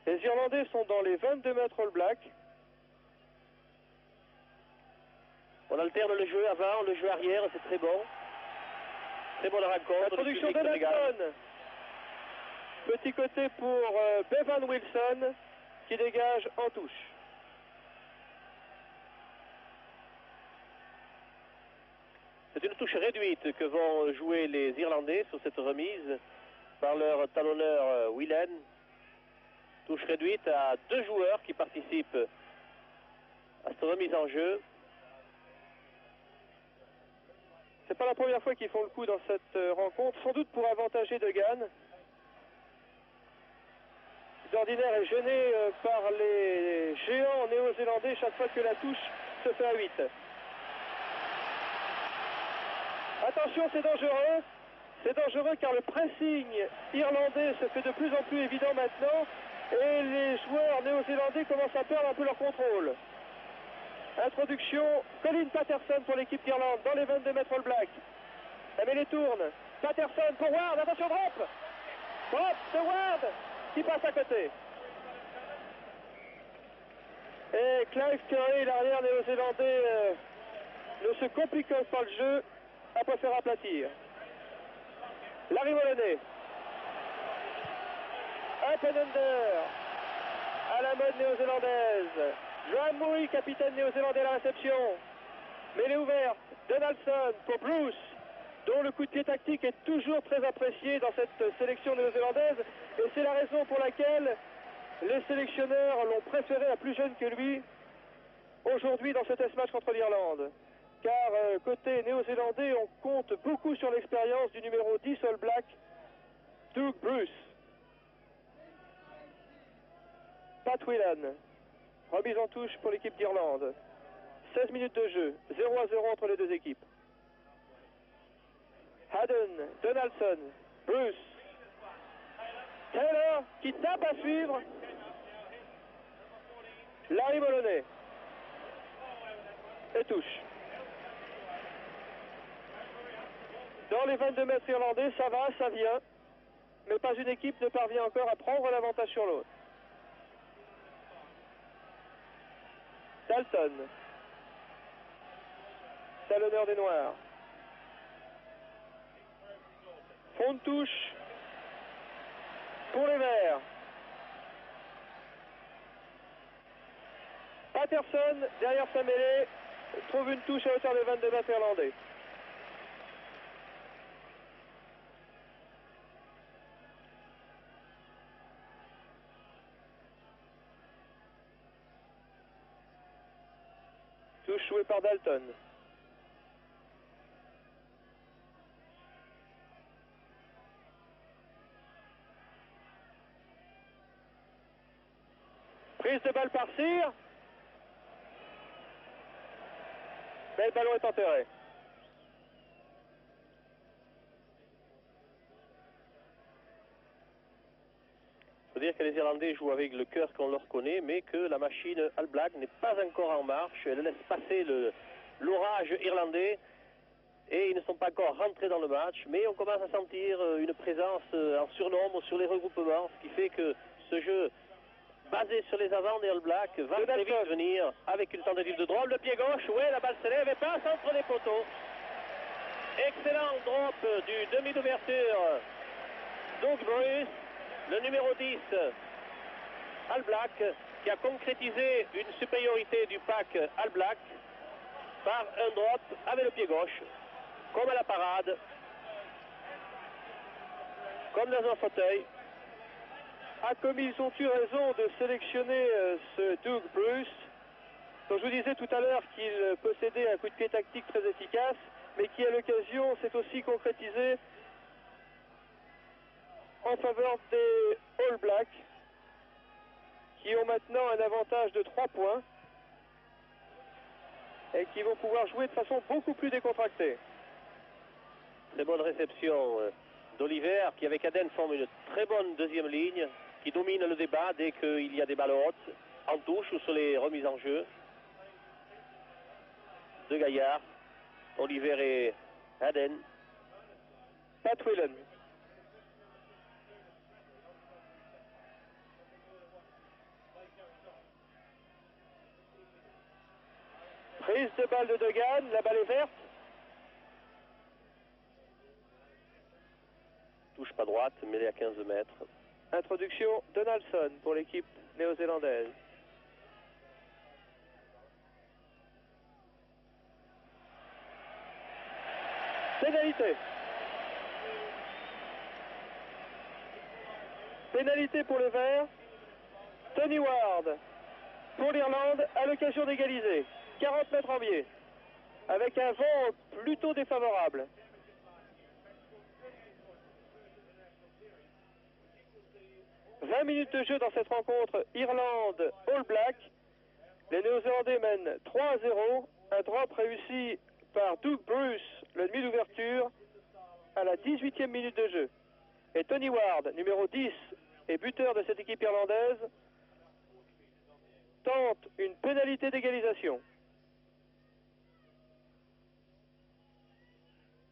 Les Irlandais sont dans les 22 mètres All Black. On alterne le jeu avant, le jeu arrière, c'est très bon. Très bonne rencontre. Introduction de Nelson. Petit côté pour Bevan Wilson qui dégage en touche. C'est une touche réduite que vont jouer les Irlandais sur cette remise par leur talonneur Whelan. Touche réduite à 2 joueurs qui participent à cette remise en jeu. C'est pas la première fois qu'ils font le coup dans cette rencontre, sans doute pour avantager Degan. D'ordinaire est gêné par les géants néo-zélandais chaque fois que la touche se fait à 8. Attention, c'est dangereux. C'est dangereux car le pressing irlandais se fait de plus en plus évident maintenant et les joueurs néo-zélandais commencent à perdre un peu leur contrôle. Introduction, Colin Patterson pour l'équipe d'Irlande dans les 22 mètres All Black. La mêlée tourne. Patterson pour Ward, attention, drop. Drop de Ward qui passe à côté. Et Clive Curry, l'arrière néo-zélandais, ne se complique pas le jeu, après faire aplatir. Larry Moloney. Up and under à la mode néo-zélandaise. Graham Murray, capitaine néo-zélandais à la réception. Mêlée ouverte. Donaldson pour Bruce, dont le coup de pied tactique est toujours très apprécié dans cette sélection néo-zélandaise. Et c'est la raison pour laquelle les sélectionneurs l'ont préféré à plus jeune que lui aujourd'hui dans ce test match contre l'Irlande. Car côté néo-zélandais, on compte beaucoup sur l'expérience du numéro 10 All Black, Doug Bruce. Pat Whelan, remise en touche pour l'équipe d'Irlande. 16 minutes de jeu, 0-0 entre les deux équipes. Haddon, Donaldson, Bruce, Taylor qui tape à suivre. Larry Moloney et touche. Dans les 22 mètres irlandais, ça va, ça vient, mais pas une équipe ne parvient encore à prendre l'avantage sur l'autre. Dalton, talonneur des Noirs. Fond de touche pour les Verts. Patterson, derrière sa mêlée, trouve une touche à hauteur de 22 mètres irlandais. Touche jouée par Dalton. Prise de balle par Cyr. Mais le ballon est enterré. Il faut dire que les Irlandais jouent avec le cœur qu'on leur connaît, mais que la machine All Black n'est pas encore en marche. Elle laisse passer l'orage irlandais et ils ne sont pas encore rentrés dans le match. Mais on commence à sentir une présence en surnombre sur les regroupements, ce qui fait que ce jeu basé sur les avants des All Blacks va très vite venir avec une tentative de drop. Le pied gauche, ouais, la balle s'élève et passe entre les poteaux. Excellent drop du demi d'ouverture. Doug Bruce, le numéro 10 All Black, qui a concrétisé une supériorité du pack All Black par un drop avec le pied gauche, comme à la parade, comme dans un fauteuil. Ah, comme ils ont eu raison de sélectionner ce Doug Bruce, dont je vous disais tout à l'heure qu'il possédait un coup de pied tactique très efficace, mais qui à l'occasion s'est aussi concrétisé en faveur des All Blacks, qui ont maintenant un avantage de 3 points et qui vont pouvoir jouer de façon beaucoup plus décontractée. Très bonne réception d'Oliver, qui avec Aden forme une très bonne deuxième ligne, qui domine le débat dès qu'il y a des balles hautes, en touche ou sur les remises en jeu. Deux gaillards, Oliver et Aden. Pat Whelan. Prise de balle de Degan, la balle est verte. Touche pas droite, mêlée à 15 mètres. Introduction Donaldson pour l'équipe néo-zélandaise. Pénalité. Pénalité pour le vert. Tony Ward pour l'Irlande à l'occasion d'égaliser. 40 mètres en biais. Avec un vent plutôt défavorable. « 20 minutes de jeu dans cette rencontre Irlande-All Black. Les Néo-Zélandais mènent 3-0. Un drop réussi par Doug Bruce, le demi d'ouverture, à la 18e minute de jeu. Et Tony Ward, numéro 10 et buteur de cette équipe irlandaise, tente une pénalité d'égalisation.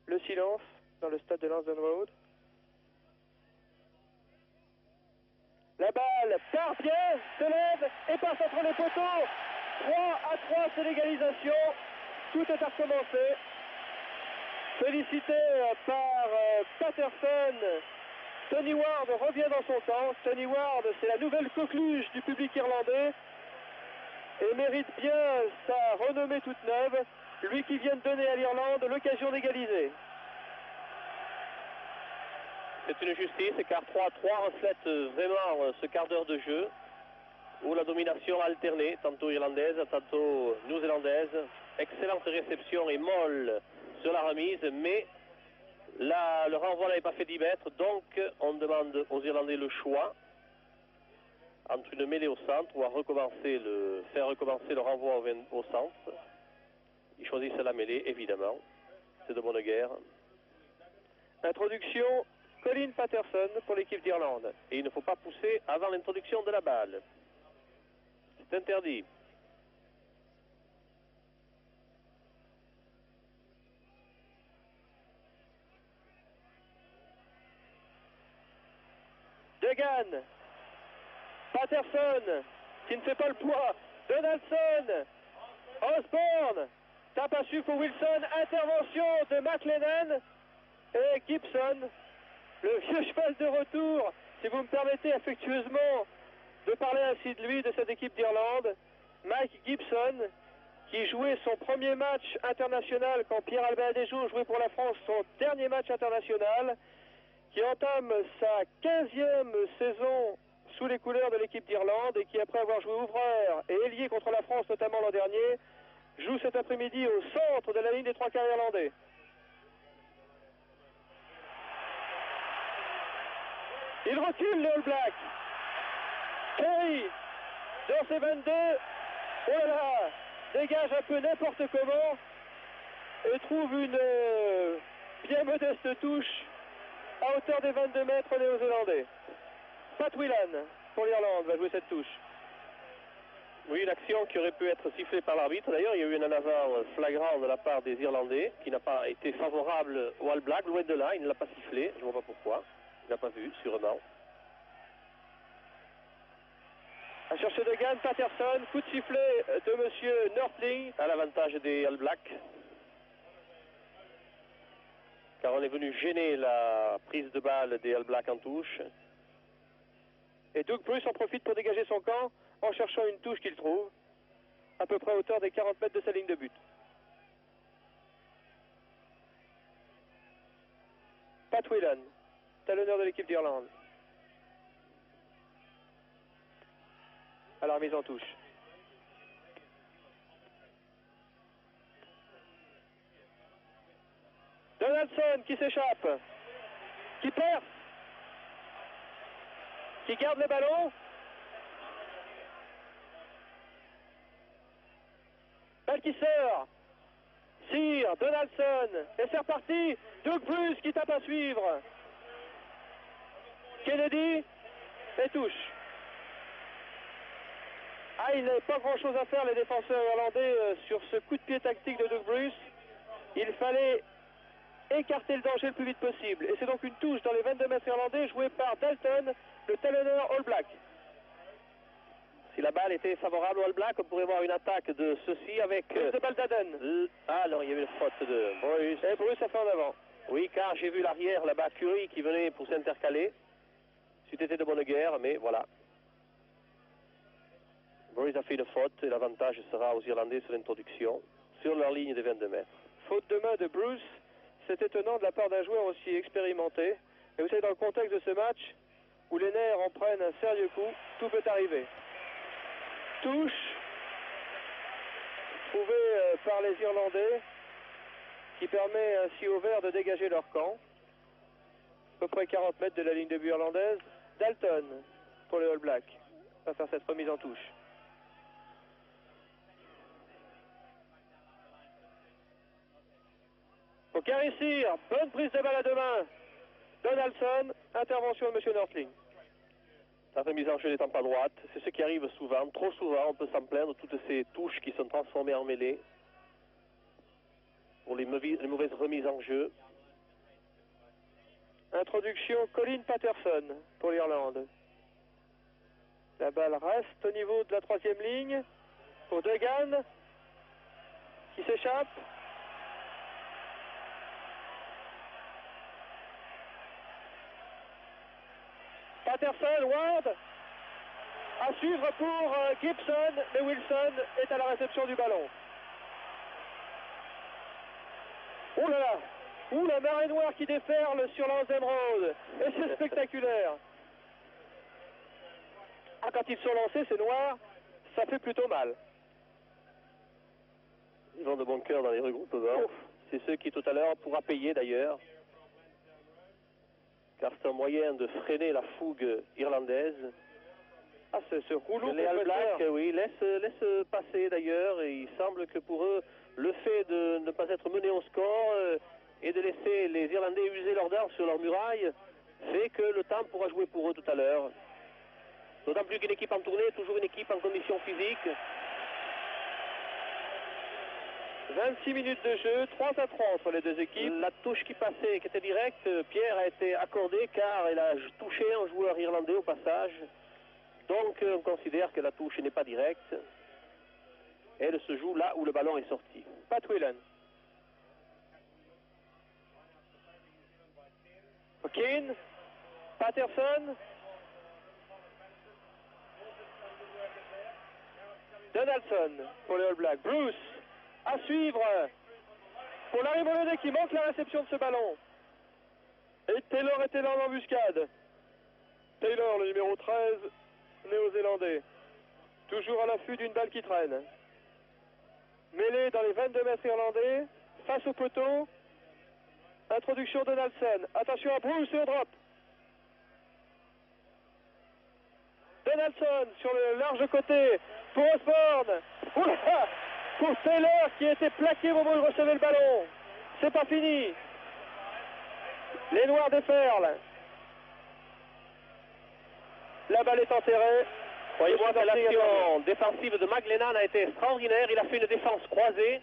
Le silence dans le stade de Lansdowne Road. La balle part bien, se lève et passe entre les poteaux. 3-3, c'est l'égalisation. Tout est à recommencer. Félicité par Patterson. Tony Ward revient dans son temps. Tony Ward, c'est la nouvelle coqueluche du public irlandais et mérite bien sa renommée toute neuve. Lui qui vient de donner à l'Irlande l'occasion d'égaliser. C'est une justice, car 3-3 reflète vraiment ce quart d'heure de jeu où la domination a alterné, tantôt irlandaise, tantôt néo-zélandaise. Excellente réception et molle sur la remise, mais là, le renvoi n'avait pas fait 10 mètres, donc on demande aux Irlandais le choix entre une mêlée au centre ou à faire recommencer le renvoi au centre. Ils choisissent la mêlée, évidemment. C'est de bonne guerre. Introduction Colin Patterson pour l'équipe d'Irlande. Et il ne faut pas pousser avant l'introduction de la balle. C'est interdit. Degan. Patterson qui ne fait pas le poids. Donaldson. Osborne. Tape à sucre pour Wilson. Intervention de McLennan. Et Gibson. Le vieux cheval de retour, si vous me permettez affectueusement de parler ainsi de lui, de cette équipe d'Irlande, Mike Gibson, qui jouait son premier match international quand Pierre-Albin Adéjo jouait pour la France son dernier match international, qui entame sa 15e saison sous les couleurs de l'équipe d'Irlande et qui, après avoir joué ouvreur et ailier contre la France notamment l'an dernier, joue cet après-midi au centre de la ligne des trois quarts irlandais. Il recule le All Black. Kerry, dans ses 22, oh là là, dégage un peu n'importe comment et trouve une bien modeste touche à hauteur des 22 mètres néo-zélandais. Pat Whelan, pour l'Irlande, va jouer cette touche. Oui, une action qui aurait pu être sifflée par l'arbitre. D'ailleurs, il y a eu un en avant flagrant de la part des Irlandais qui n'a pas été favorable au All Black. Loin de là, il ne l'a pas sifflé, je ne vois pas pourquoi. Il n'a pas vu, sûrement. À chercher Degan, Patterson, coup de sifflet de monsieur Nörtling. À l'avantage des All Blacks. Car on est venu gêner la prise de balle des All Blacks en touche. Et Doug Bruce en profite pour dégager son camp en cherchant une touche qu'il trouve, à peu près à hauteur des 40 mètres de sa ligne de but. Pat Whelan, talonneur de l'équipe d'Irlande. À la remise en touche. Donaldson qui s'échappe, qui perce, qui garde le ballon. Balle qui sort. Tire, Donaldson, et c'est reparti. Doug Bruce qui tape à suivre. Kennedy, et touche. Ah, il n'avait pas grand-chose à faire, les défenseurs irlandais, sur ce coup de pied tactique de Doug Bruce. Il fallait écarter le danger le plus vite possible. Et c'est donc une touche dans les 22 mètres irlandais jouée par Dalton, le talonneur All Black. Si la balle était favorable au All Black, on pourrait voir une attaque de ceci avec... de Baldaden. Ah non, il y avait une faute de Bruce. Et Bruce a fait en avant. Oui, car j'ai vu l'arrière là-bas, Curie, qui venait pour s'intercaler. C'eût été de bonne guerre, mais voilà. Bruce a fait une faute et l'avantage sera aux Irlandais sur l'introduction, sur leur ligne des 22 mètres. Faute de main de Bruce, c'est étonnant de la part d'un joueur aussi expérimenté. Et vous savez, dans le contexte de ce match, où les nerfs en prennent un sérieux coup, tout peut arriver. Touche trouvée par les Irlandais, qui permet ainsi aux Verts de dégager leur camp. À peu près 40 mètres de la ligne de but irlandaise. Dalton pour les All Blacks va faire cette remise en touche. Pour Carissir, bonne prise de balle à deux mains. Donaldson, intervention de M. Nordling. La remise en jeu n'étant pas droite, c'est ce qui arrive souvent, trop souvent, on peut s'en plaindre, toutes ces touches qui sont transformées en mêlée pour les mauvaises remises en jeu. Introduction Colin Patterson pour l'Irlande. La balle reste au niveau de la troisième ligne pour Degan qui s'échappe. Patterson, Ward, à suivre pour Gibson, mais Wilson est à la réception du ballon. Oh là là, ouh, la marée noire qui déferle sur l'Anzem Road, et c'est spectaculaire. Ah, quand ils sont lancés, c'est noir, ça fait plutôt mal. Ils vont de bon cœur dans les regroupements. C'est ceux qui tout à l'heure pourra payer d'ailleurs. Car c'est un moyen de freiner la fougue irlandaise. Ah, c'est ce rouleau les All Blacks, oui, laisse passer d'ailleurs. Et il semble que pour eux, le fait de ne pas être mené au score et de laisser les Irlandais user leurs dents sur leur muraille fait que le temps pourra jouer pour eux tout à l'heure. D'autant plus qu'une équipe en tournée est toujours une équipe en condition physique. 26 minutes de jeu, 3-3 entre les deux équipes. La touche qui passait, qui était directe, Pierre a été accordée car elle a touché un joueur irlandais au passage. Donc on considère que la touche n'est pas directe. Elle se joue là où le ballon est sorti. Pat Whelan. Keane, Patterson, Donaldson pour les All Blacks. Bruce à suivre pour Larry Moloney qui manque la réception de ce ballon. Et Taylor était là en embuscade. Taylor, le numéro 13, néo-zélandais. Toujours à l'affût d'une balle qui traîne. Mêlé dans les 22 mètres irlandais, face au poteau. Introduction de Donaldson. Attention à Bruce et au drop. Donaldson sur le large côté pour Osborne. Oula, pour Taylor qui était plaqué au moment où il recevait le ballon. C'est pas fini. Les Noirs déferlent. La balle est enterrée. Voyez voir que l'action défensive de McLennan a été extraordinaire. Il a fait une défense croisée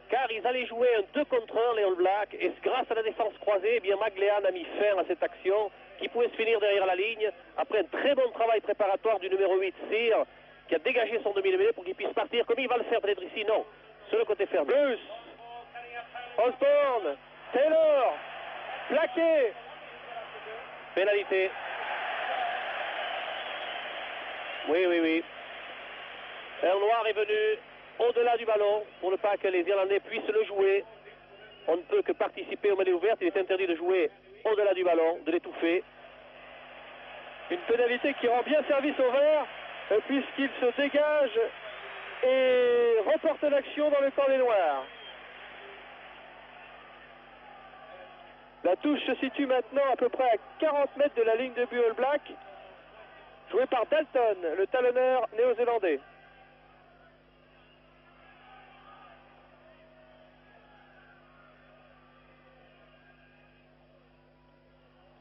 car ils allaient jouer un 2 contre 1 les All Blacks et grâce à la défense croisée, eh bien McLennan a mis fin à cette action qui pouvait se finir derrière la ligne après un très bon travail préparatoire du numéro 8 Cyr qui a dégagé son demi-mêlée pour qu'il puisse partir comme il va le faire peut-être ici. Non, sur le côté fermé. Bruce, Osborne, Taylor, plaqué. Pénalité. Oui. Un noir est venu au-delà du ballon pour ne pas que les Irlandais puissent le jouer. On ne peut que participer aux mêlées ouvertes. Il est interdit de jouer au-delà du ballon, de l'étouffer. Une pénalité qui rend bien service au Vert puisqu'il se dégage et reporte l'action dans le camp des Noirs. La touche se situe maintenant à peu près à 40 mètres de la ligne de but All Black, joué par Dalton, le talonneur néo-zélandais.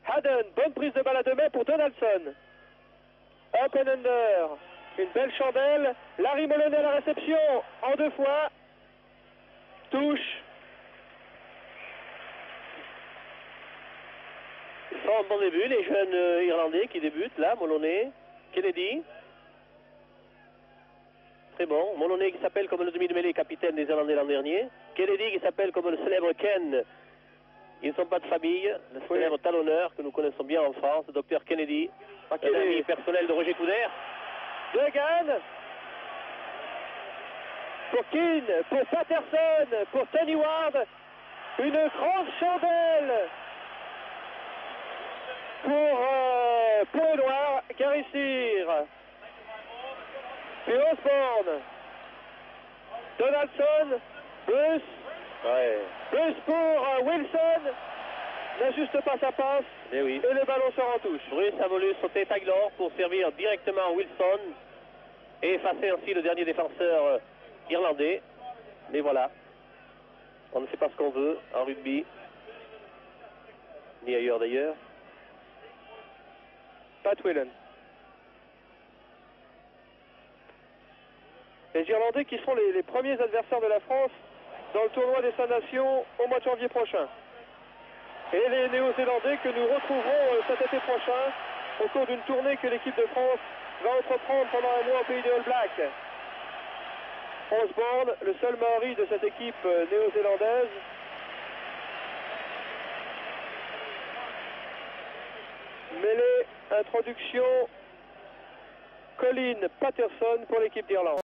Haddon, bonne prise de balle à deux mains pour Donaldson. Up and under, une belle chandelle. Larry Moloney à la réception, en deux fois. Touche. Ils font un bon début, les jeunes Irlandais qui débutent là, Moloney, Kennedy. Très bon. Moloney qui s'appelle comme le demi de mêlée capitaine des Irlandais l'an dernier. Kennedy qui s'appelle comme le célèbre Ken. Ils ne sont pas de famille. Le célèbre talonneur que nous connaissons bien en France, le docteur Kennedy. Un ami personnel de Roger Coudert. Duggan. Pour Keane, pour Patterson, pour Tony Ward. Une grande chandelle pour les Noirs, Carissir. Puis Osborne, Donaldson, Bruce. Ouais. Bruce pour Wilson. N'ajuste pas sa passe. Et oui. Et le ballon sort en touche. Bruce a voulu sauter Taylor pour servir directement Wilson et effacer ainsi le dernier défenseur irlandais. Mais voilà. On ne sait pas ce qu'on veut en rugby, ni ailleurs d'ailleurs. Pat Whelan. Les Irlandais qui seront les premiers adversaires de la France dans le tournoi des 5 Nations au mois de janvier prochain. Et les Néo-Zélandais que nous retrouverons cet été prochain au cours d'une tournée que l'équipe de France va entreprendre pendant un mois au pays des All Blacks. Osborne, le seul Maori de cette équipe néo-zélandaise. Mêlée, introduction, Colin Patterson pour l'équipe d'Irlande.